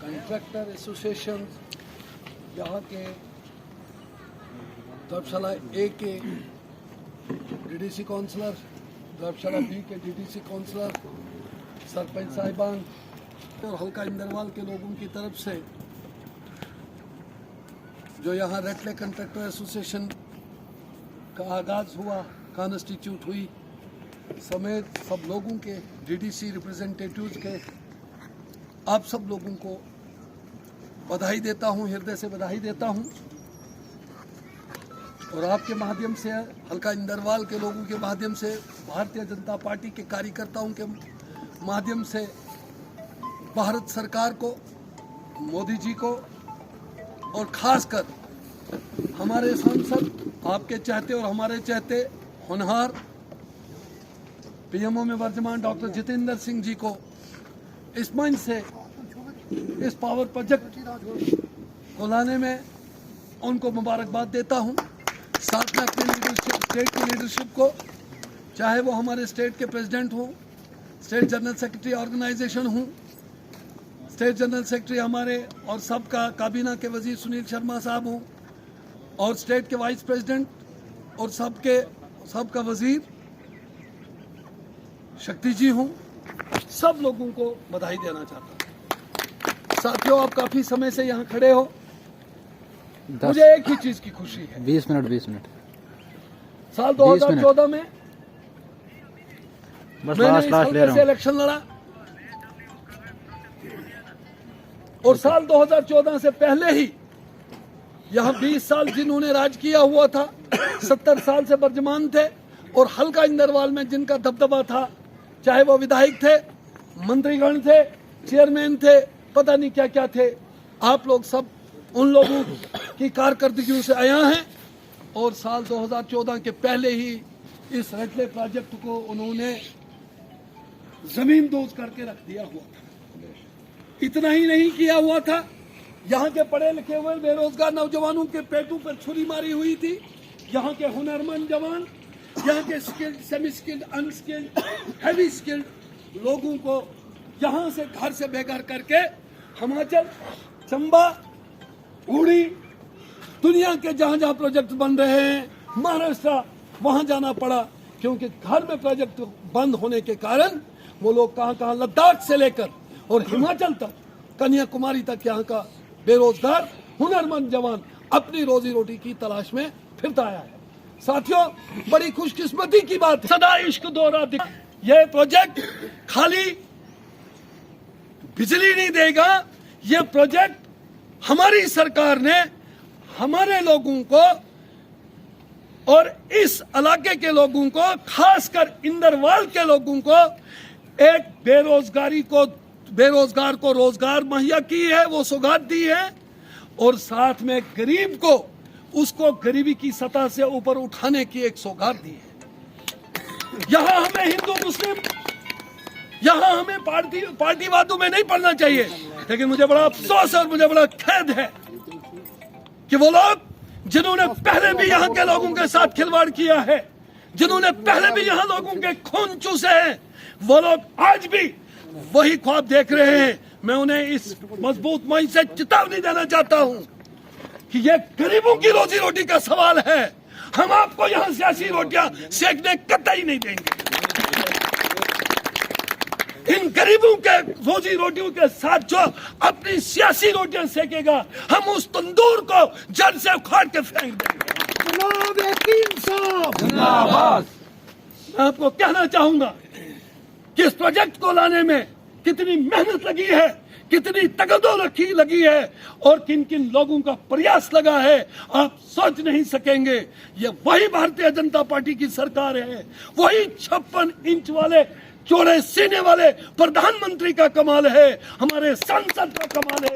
Contractor association यहाँ के धर्मशाला ए के डीडीसी काउंसलर, धर्मशाला बी के डीडीसी काउंसलर, सरपंच साहिबान और हल्का इंदरवाल के लोगों की तरफ से जो यहाँ रेटले कंट्रैक्टर एसोसिएशन का आगाज़ हुआ, कॉन्स्टिट्यूट हुई, समेत सब लोगों के, डीडीसी रिप्रेजेंटेटिव्स के, आप सब लोगों को बधाई देता हूं, हृदय से बधाई देता हूं। और आपके माध्यम से, हल्का इंदरवाल के लोगों के माध्यम से, भारतीय जनता पार्टी के कार्यकर्ताओं के माध्यम से भारत सरकार को, मोदी जी को और खासकर हमारे सांसद, आपके चहते और हमारे चहते होनहार पीएमओ में वर्तमान डॉक्टर जितेंद्र सिंह जी को इस मंच से इस पावर प्रोजेक्ट को लाने में उनको मुबारकबाद देता हूं। साथ में अपनी लीडरशिप, स्टेट की लीडरशिप को, चाहे वो हमारे स्टेट के प्रेसिडेंट हों, स्टेट जनरल सेक्रेटरी ऑर्गेनाइजेशन हों, स्टेट जनरल सेक्रेटरी हमारे और सबका काबीना के वजीर सुनील शर्मा साहब हों, और स्टेट के वाइस प्रेसिडेंट और सबका वजीर शक्ति जी हों, सब लोगों को बधाई देना चाहता हूं। साथियों, आप काफी समय से यहाँ खड़े हो, मुझे एक ही चीज की खुशी है। 20 मिनट साल 2014 में मैंने इस हल्के से इलेक्शन लड़ा, और साल 2014 से पहले ही यहाँ 20 साल जिन्होंने राज किया हुआ था, 70 साल से वर्जमान थे, और हल्का इंदरवाल में जिनका दबदबा था, चाहे वो विधायक थे, मंत्रीगण थे, चेयरमैन थे, पता नहीं क्या क्या थे, आप लोग सब उन लोगों की कारकर्दगियों से आया हैं। और साल 2014 के पहले ही इस रेटले प्रोजेक्ट को उन्होंने जमीन दोज करके रख दिया हुआ था। इतना ही नहीं किया हुआ था, यहाँ के पढ़े लिखे हुए बेरोजगार नौजवानों के पेटों पर छुरी मारी हुई थी। यहाँ के हुनरमंद जवान, यहाँ के skilled, semi skilled, unskilled, heavy skilled लोगों को यहाँ से घर से बेघर करके हिमाचल, चंबा, उड़ी, दुनिया के जहां जहां प्रोजेक्ट बन रहे हैं, महाराष्ट्र, वहां जाना पड़ा, क्योंकि घर में प्रोजेक्ट बंद होने के कारण वो लोग कहां लद्दाख से लेकर और हिमाचल तक, कन्याकुमारी तक यहाँ का बेरोजगार हुनरमंद जवान अपनी रोजी रोटी की तलाश में फिरता आया है। साथियों, बड़ी खुशकिस्मती की बात है, सदा इश्क दोहरा दिख, यह प्रोजेक्ट खाली बिजली नहीं देगा, यह प्रोजेक्ट हमारी सरकार ने हमारे लोगों को और इस इलाके के लोगों को, खासकर इंदरवाल के लोगों को, एक बेरोजगार को रोजगार मुहैया की है, वो सौगात दी है, और साथ में गरीब को उसको गरीबी की सतह से ऊपर उठाने की एक सौगात दी है। यहाँ हमें हिंदू मुस्लिम, यहाँ हमें पार्टीवादों में नहीं पड़ना चाहिए, लेकिन मुझे बड़ा अफसोस है और मुझे बड़ा खेद है कि वो लोग जिन्होंने पहले भी यहाँ के लोगों के साथ खिलवाड़ किया है, जिन्होंने पहले भी यहाँ लोगों के खून चूसे हैं, वो लोग आज भी वही ख्वाब देख रहे हैं। मैं उन्हें इस मजबूत मंच से चेतावनी देना चाहता हूँ कि ये गरीबों की रोजी रोटी का सवाल है। हम आपको यहाँ सियासी रोटियां सेकने कतई नहीं देंगे। इन गरीबों के रोजी रोटियों के साथ जो अपनी सियासी रोटियां सेकेगा, हम उस तंदूर को जड़ से उखाड़ के फेंक देंगे। मैं आपको कहना चाहूंगा कि इस प्रोजेक्ट को लाने में कितनी मेहनत लगी है, कितनी तगदो लगी है, और किन किन लोगों का प्रयास लगा है, आप सोच नहीं सकेंगे। ये वही भारतीय जनता पार्टी की सरकार है, वही 56 इंच वाले चौड़े सीने वाले प्रधानमंत्री का कमाल है, हमारे सांसद का कमाल है,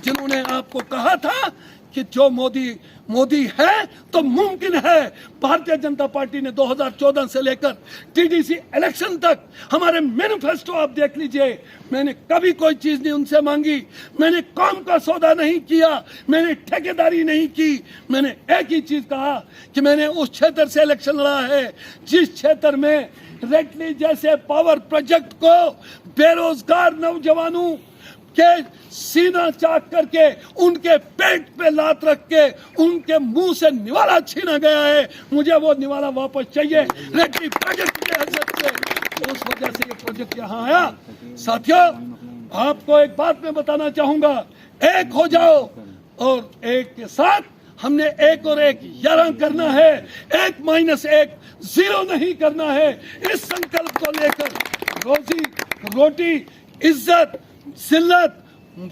जिन्होंने आपको कहा था कि जो मोदी है तो मुमकिन है। भारतीय जनता पार्टी ने 2014 से लेकर टीडीसी इलेक्शन तक हमारे मैनिफेस्टो आप देख लीजिए, मैंने कभी कोई चीज नहीं उनसे मांगी, मैंने कौम का सौदा नहीं किया, मैंने ठेकेदारी नहीं की, मैंने एक ही चीज कहा कि मैंने उस क्षेत्र से इलेक्शन लड़ा है जिस क्षेत्र में रेटली जैसे पावर प्रोजेक्ट को बेरोजगार नौजवानों के सीना चाक करके उनके पेट पे लात रख के उनके मुंह से निवाला छीना गया है। मुझे वो निवाला वापस चाहिए रेटली प्रोजेक्ट के हजरत से। तो उस वजह से ये प्रोजेक्ट यहाँ आया। साथियों, आपको एक बात मैं बताना चाहूंगा, एक हो जाओ और एक के साथ हमने 1 और 1 11 करना है, 1 - 1 0 नहीं करना है। इस संकल्प को लेकर रोजी रोटी, इज्जत, जिल्लत,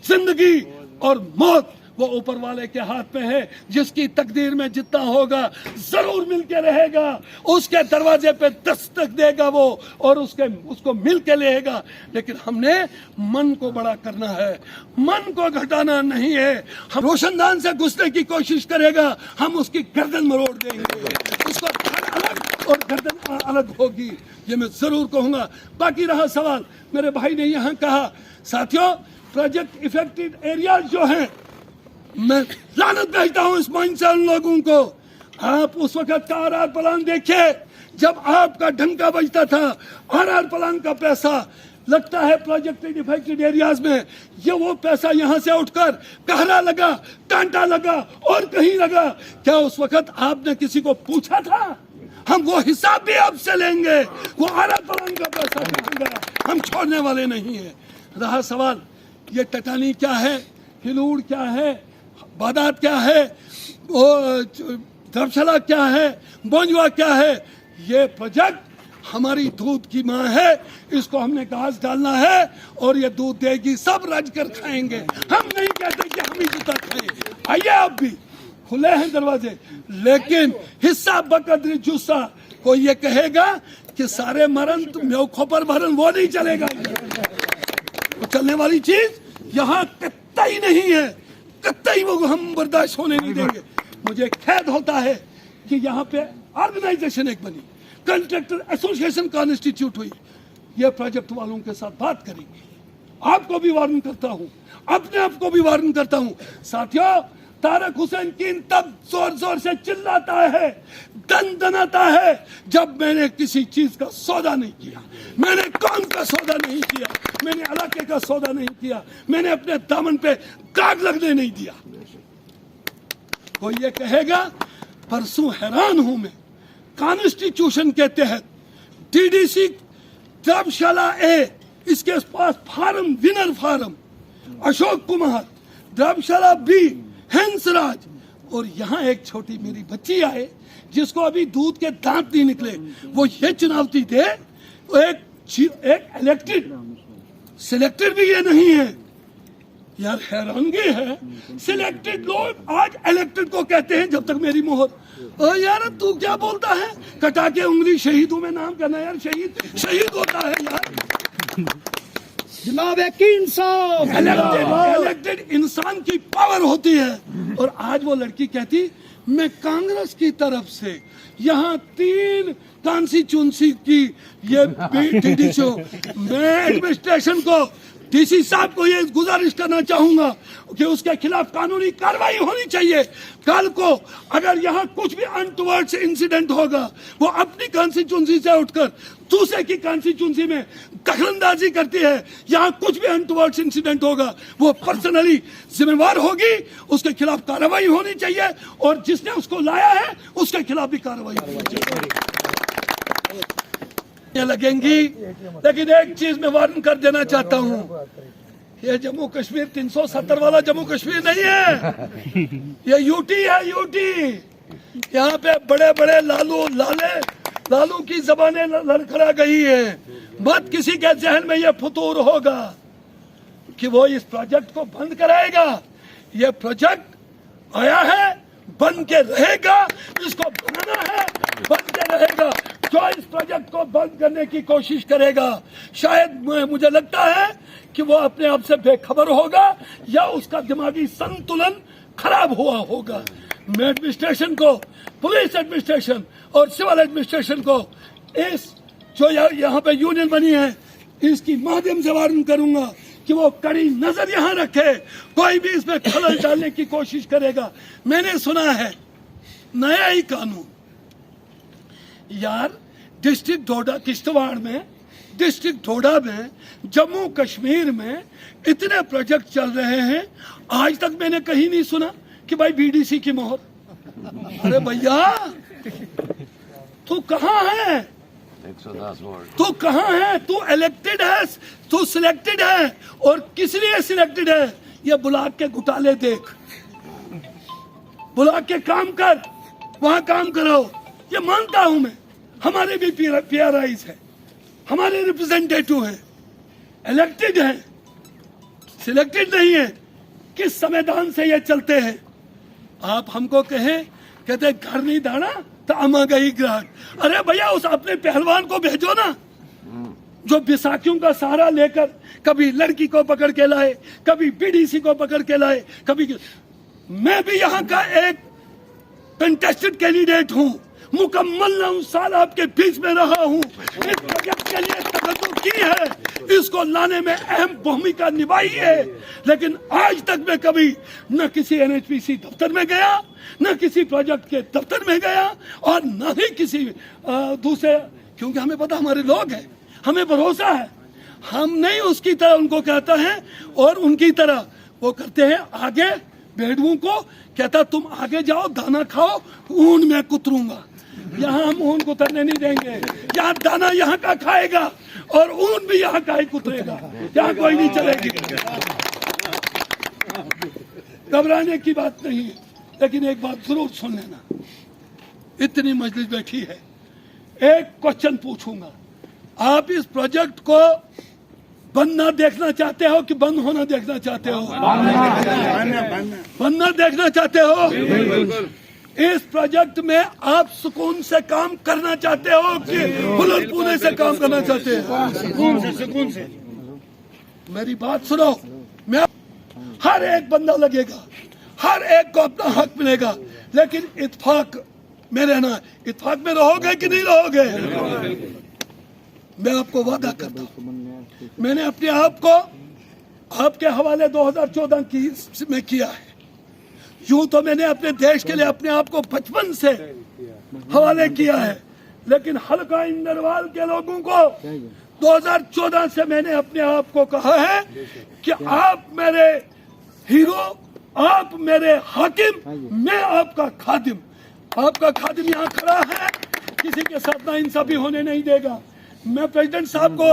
जिंदगी और मौत वो ऊपर वाले के हाथ में है। जिसकी तकदीर में जितना होगा जरूर मिलके रहेगा। उसके दरवाजे पे दस्तक देगा वो और उसको मिल के लेगा। लेकिन हमने मन को बड़ा करना है, मन को घटाना नहीं है। हम रोशनदान से घुसने की कोशिश करेगा, हम उसकी गर्दन मरोड़ देंगे। उसको अलग और गर्दन अलग होगी, ये मैं जरूर कहूंगा। बाकी रहा सवाल, मेरे भाई ने यहाँ कहा, साथियों प्रोजेक्ट इफेक्टेड एरियाज जो हैं, मैं लानत भेजता हूं इस माइंड से उन लोगों को। आप उस वक्त का आरआर प्लान देखिए, जब आपका ढंका बजता था। आरआर प्लान का पैसा लगता है प्रोजेक्ट इफेक्टेड एरियाज में, ये वो पैसा यहां से उठकर कहरा लगा, टांटा लगा और कहीं लगा। क्या उस वक्त आपने किसी को पूछा था? हम वो हिसाब भी आपसे लेंगे। वो आरआर प्लान का पैसा कहाँ, हम छोड़ने वाले नहीं है। रहा सवाल, ये टटानी क्या है, हिलूड़ क्या है, बादात क्या है, धर्मशाला क्या है, बोंजवा क्या है, ये प्रोजेक्ट हमारी दूध की माँ है। इसको हमने घास डालना है और ये दूध देगी, सब रज कर खाएंगे। हम नहीं कहते कि हम ही जूता खाएं। आइए, आप भी खुले हैं दरवाजे, लेकिन हिस्सा बकदरी जुस्सा कोई ये कहेगा कि सारे मरन तुम मेवखों पर भरन, वो नहीं चलेगा। वो चलने वाली चीज यहाँ कतई नहीं है, कतई वो हम बर्दाश्त होने नहीं देंगे। मुझे खेद होता है कि यहाँ पे ऑर्गेनाइजेशन एक बनी, कंट्रैक्टर एसोसिएशन कॉन्स्टिट्यूट हुई। ये प्रोजेक्ट वालों के साथ बात करेंगे। आपको भी वार्न करता हूँ, अपने आप को भी वार्न करता हूँ। साथियों, तारक हुसैन कीन तब जोर जोर से चिल्लाता है, दनाता है, जब मैंने किसी चीज का सौदा नहीं किया। मैंने कौन का सौदा नहीं किया, मैंने इलाके का सौदा नहीं किया, मैंने अपने दामन पे दाग लगने नहीं दिया। कोई ये कहेगा, परसों हैरान हूं मैं, कॉन्स्टिट्यूशन के तहत डीडीसी धर्मशाला ए, इसके पास फार्म, विनर फार्म अशोक कुमार, धर्मशाला बी हंसराज, और यहाँ एक छोटी मेरी बच्ची आए जिसको अभी दूध के दांत नहीं निकले, वो ये चुनौती दे। एक इलेक्टेड, सिलेक्टेड भी ये नहीं है। यार हैरानगी है, सिलेक्टेड लोग आज इलेक्टेड को कहते हैं। जब तक मेरी मोहर, ओ यार तू क्या बोलता है, कटा के उंगली शहीदों में नाम करना। यार शहीद होता है यार। जनाब इंसाफ, इलेक्टेड इंसान की पावर होती है। और आज वो लड़की कहती, मैं कांग्रेस की तरफ से यहाँ 3 कॉन्स्टिट्यूंसी की ये डीडीसी, मैं एडमिनिस्ट्रेशन को, डीसी साहब को ये गुजारिश करना चाहूंगा कि उसके खिलाफ कानूनी कार्रवाई होनी चाहिए। कल को अगर यहाँ कुछ भी अनटुवर्ड्स इंसिडेंट होगा, वो अपनी कॉन्स्टिट्यूंसी से उठकर दूसरे की कॉन्स्टिट्यूंसी में दखलंदाजी करती है, यहाँ कुछ भी अनटुवर्ड्स इंसिडेंट होगा, वो पर्सनली जिम्मेवार होगी। उसके खिलाफ कार्रवाई होनी चाहिए और जिसने उसको लाया है उसके खिलाफ भी कार्रवाई होनी चाहिए। लगेंगी, लेकिन एक चीज मैं वार्न कर देना चाहता हूँ, ये जम्मू कश्मीर 370 वाला जम्मू कश्मीर नहीं है, ये यूटी है, यूटी। यहाँ पे बड़े बड़े लालू की जबानें लड़खड़ा गई है। मत किसी के जहन में ये फतूर होगा कि वो इस प्रोजेक्ट को बंद कराएगा। ये प्रोजेक्ट आया है, बन के रहेगा, इसको बनाना है, बन के रहेगा। जो इस प्रोजेक्ट को बंद करने की कोशिश करेगा, शायद मुझे लगता है कि वो अपने आप से बेखबर होगा या उसका दिमागी संतुलन खराब हुआ होगा। मैं एडमिनिस्ट्रेशन को, पुलिस एडमिनिस्ट्रेशन और सिविल एडमिनिस्ट्रेशन को, इस जो यहाँ पे यूनियन बनी है, इसकी माध्यम से वार्न करूंगा कि वो कड़ी नजर यहाँ रखे। कोई भी इसमें खलल डालने की कोशिश करेगा। मैंने सुना है नया ही कानून, यार डिस्ट्रिक्ट डोडा, किश्तवाड़ में, डिस्ट्रिक्ट डोडा में, जम्मू कश्मीर में इतने प्रोजेक्ट चल रहे हैं, आज तक मैंने कहीं नहीं सुना कि भाई बीडीसी की मोहर। अरे भैया तू कहाँ है? 110 वोट। तू कहाँ है? तू इलेक्टेड है, तू सिलेक्टेड है, और किस लिए सिलेक्टेड है? ये ब्लॉक के घोटाले देख, ब्लॉक के काम कर, वहां काम करो। ये मानता हूं मैं, हमारे भी पीआरआईज है, हमारे रिप्रेजेंटेटिव हैं, इलेक्टेड हैं, सिलेक्टेड नहीं है। किस संविधान से ये चलते हैं? आप हमको कहें, कहते घर नहीं दाना तो अमा गई ग्राहक। अरे भैया उस अपने पहलवान को भेजो ना, जो बैसाखियों का सहारा लेकर कभी लड़की को पकड़ के लाए, कभी बीडीसी को पकड़ के लाए, कभी। मैं भी यहाँ का एक कंटेस्टेड कैंडिडेट हूँ, मुकम्मल 9 साल आपके बीच में रहा हूँ, इस प्रोजेक्ट के लिए तकद्दुम की है, इसको लाने में अहम भूमिका निभाई है। लेकिन आज तक मैं कभी न किसी एनएचपीसी दफ्तर में गया, न किसी प्रोजेक्ट के दफ्तर में गया, और न ही किसी दूसरे, क्योंकि हमें पता हमारे लोग हैं, हमें भरोसा है। हम नहीं उसकी तरह उनको कहता है और उनकी तरह वो करते हैं। आगे भेड़ुओं को कहता तुम आगे जाओ, दाना खाओ, ऊन में कुतरूंगा। यहाँ हम ऊन कुतरने नहीं देंगे, यहाँ दाना यहाँ का खाएगा और ऊन भी यहाँ का ही कुतरेगा, यहाँ कोई नहीं चलेगी। घबराने की बात नहीं है, लेकिन एक बात जरूर सुन लेना, इतनी मजलिस बैठी है, एक क्वेश्चन पूछूंगा, आप इस प्रोजेक्ट को बनना देखना चाहते हो कि बंद होना देखना चाहते हो? बनना देखना चाहते हो? इस प्रोजेक्ट में आप सुकून से काम करना चाहते हो कि हुलूल पुणे से काम करना चाहते हो? सुकून से। मेरी बात सुनो, मैं हर एक बंदा लगेगा, हर एक को अपना हक मिलेगा, लेकिन इत्तेफाक में रहना है। इत्तेफाक में रहोगे कि नहीं रहोगे? मैं आपको वादा करता हूँ, मैंने अपने आप को आपके हवाले 2014 में किया है। यूं तो मैंने अपने देश के लिए अपने आप को बचपन से हवाले किया है, लेकिन हल्का इंदरवाल के लोगों को 2014 से मैंने अपने आप को कहा है कि आप मेरे हीरो, आप मेरे हाकिम, मैं आपका खादिम। आपका खादिम यहाँ खड़ा है, किसी के साथ नाइंसाफी होने नहीं देगा। मैं प्रेसिडेंट साहब को